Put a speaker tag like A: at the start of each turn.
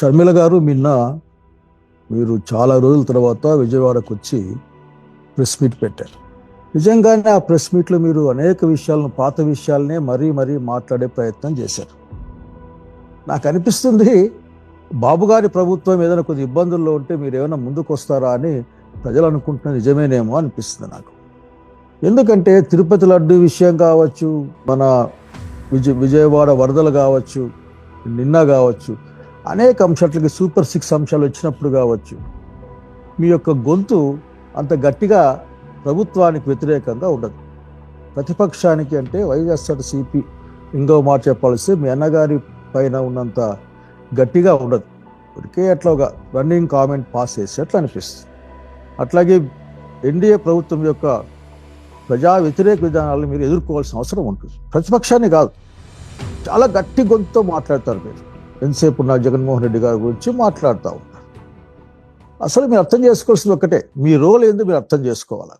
A: షర్మిల గారు నిన్న మీరు చాలా రోజుల తర్వాత విజయవాడకు వచ్చి ప్రెస్ మీట్ పెట్టారు. నిజంగానే ఆ ప్రెస్ మీట్లో మీరు అనేక విషయాలను, పాత విషయాలనే మరీ మాట్లాడే ప్రయత్నం చేశారు. నాకు అనిపిస్తుంది బాబు గారి ప్రభుత్వం ఏదైనా కొద్ది ఇబ్బందుల్లో ఉంటే మీరు ఏమైనా ముందుకు వస్తారా అని ప్రజలు అనుకుంటున్న నిజమేనేమో అనిపిస్తుంది నాకు. ఎందుకంటే తిరుపతి లడ్డు విషయం కావచ్చు, మన విజయవాడ వరదలు కావచ్చు, నిన్న కావచ్చు, అనేక అంశాలకి సూపర్ 6 అంశాలు వచ్చినప్పుడు కావచ్చు, మీ యొక్క గొంతు అంత గట్టిగా ప్రభుత్వానికి వ్యతిరేకంగా ఉండదు. ప్రతిపక్షానికి అంటే వైఎస్ఆర్సీపీ ఇంకో మాట చెప్పాల్సి మీ అన్నగారి పైన ఉన్నంత గట్టిగా ఉండదు. ఇప్పటికే అట్లాగా రన్నింగ్ కామెంట్ పాస్ చేసేట్లు అనిపిస్తుంది. అట్లాగే ఎన్డీఏ ప్రభుత్వం యొక్క ప్రజా వ్యతిరేక విధానాలను మీరు ఎదుర్కోవాల్సిన అవసరం ఉంటుంది. ప్రతిపక్షాన్ని కాదు, చాలా గట్టి గొంతుతో మాట్లాడతారు మీరు. ఎంతసేపు నా జగన్మోహన్ రెడ్డి గారి గురించి మాట్లాడుతూ ఉంటారు. అసలు మీరు అర్థం చేసుకోవాల్సింది ఒక్కటే, మీ రోల్ ఏందో మీరు అర్థం చేసుకోవాలి.